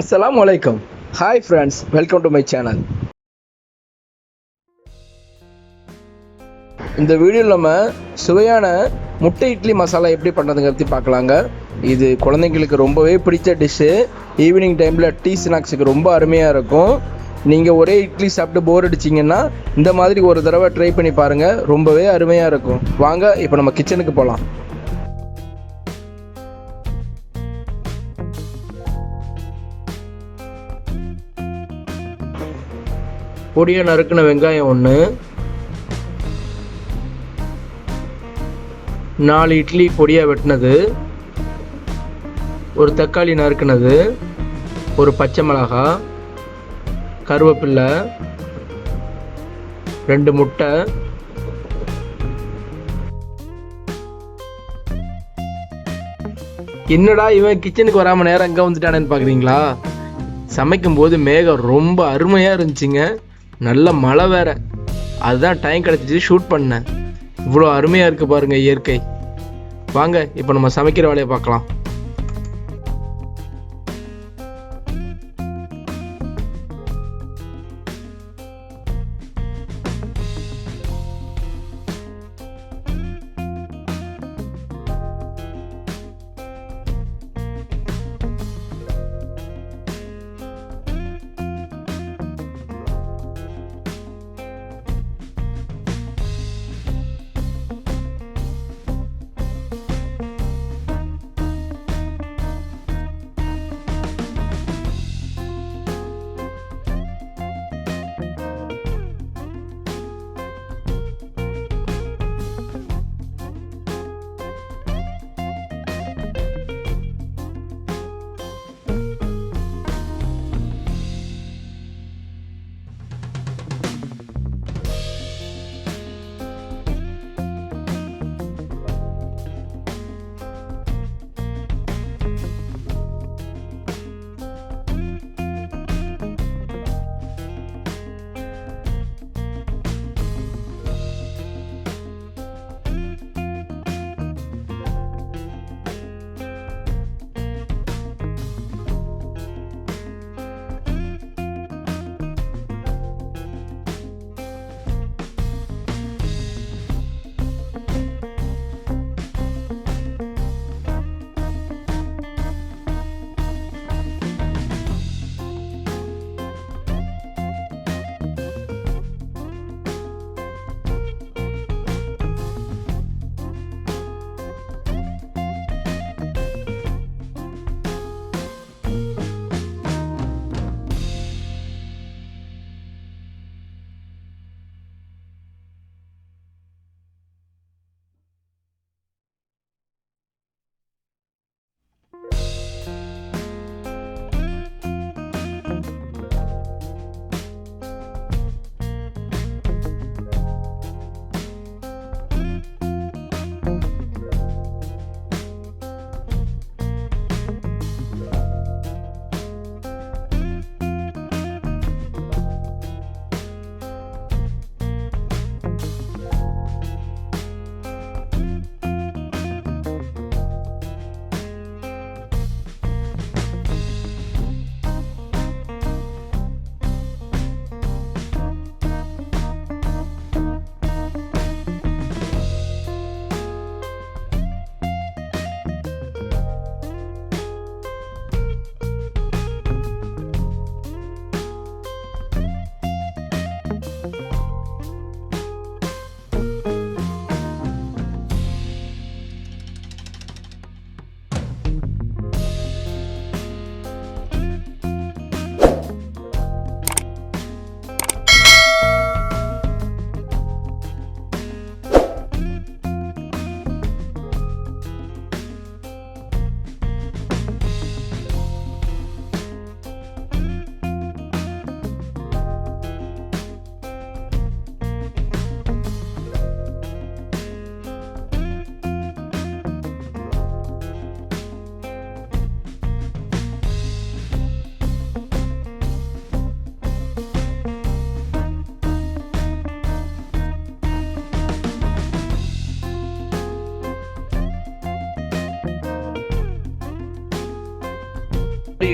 Assalamu alaikum. Hi friends, welcome to my channel. இந்த வீடியோவில் நம்ம சுவையான முட்டை இட்லி மசாலா எப்படி பண்ணுறதுங்க பற்றி பார்க்கலாங்க. இது குழந்தைங்களுக்கு ரொம்பவே பிடிச்ச டிஷ்ஷு. ஈவினிங் டைமில் டீ ஸ்நாக்ஸுக்கு ரொம்ப அருமையாக இருக்கும். நீங்கள் ஒரே இட்லி சாப்பிட்டு போர் அடிச்சிங்கன்னா இந்த மாதிரி ஒரு தடவை ட்ரை பண்ணி பாருங்கள், ரொம்பவே அருமையாக இருக்கும். வாங்க இப்போ நம்ம கிச்சனுக்கு போகலாம். பொடியாக நறுக்கின வெங்காயம் 1, 4 இட்லி பொடியாக வெட்டினது, ஒரு தக்காளி நறுக்கினது, ஒரு பச்சை மிளகாய், கருவேப்பிலை, 2 முட்டை, என்னடா இவன் கிச்சனுக்கு வராமல் நேரம் எங்கே வந்துட்டானேன்னு பார்க்குறீங்களா? சமைக்கும் போது மேகம் ரொம்ப அருமையாக இருந்துச்சுங்க. நல்ல மழை வேற, அதுதான் டைம் கிடச்சிச்சு ஷூட் பண்ணேன். இவ்வளோ அருமையாக இருக்குது பாருங்கள் இயற்கை. வாங்க இப்போ நம்ம சமைக்கிற வேலையை பார்க்கலாம்.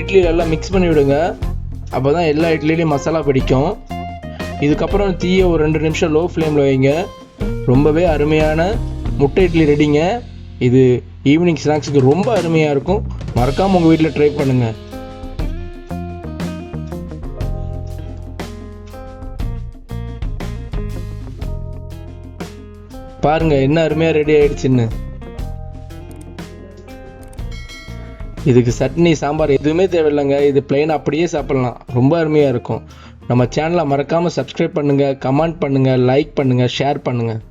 இட்லியில் எல்லாம் மிக்ஸ் பண்ணி விடுங்க. அப்போ தான் எல்லா இட்லிலையும் மசாலா பிடிக்கும். இதுக்கப்புறம் தீயை ஒரு 2 நிமிஷம் லோ ஃப்ளேமில் வைங்க. ரொம்பவே அருமையான முட்டை இட்லி ரெடிங்க. இது ஈவினிங் ஸ்நாக்ஸுக்கு ரொம்ப அருமையாக இருக்கும். மறக்காமல் உங்கள் வீட்டில் ட்ரை பண்ணுங்கள். பாருங்கள் என்ன அருமையாக ரெடி ஆகிடுச்சின்னு. இதுக்கு சட்னி சாம்பார் எதுவுமே தேவையில்லைங்க. இது பிளெயின் அப்படியே சாப்பிட்லாம். ரொம்ப அருமையாக இருக்கும். நம்ம சேனலை மறக்காமல் சப்ஸ்கிரைப் பண்ணுங்கள், கமெண்ட் பண்ணுங்கள், லைக் பண்ணுங்கள், ஷேர் பண்ணுங்கள்.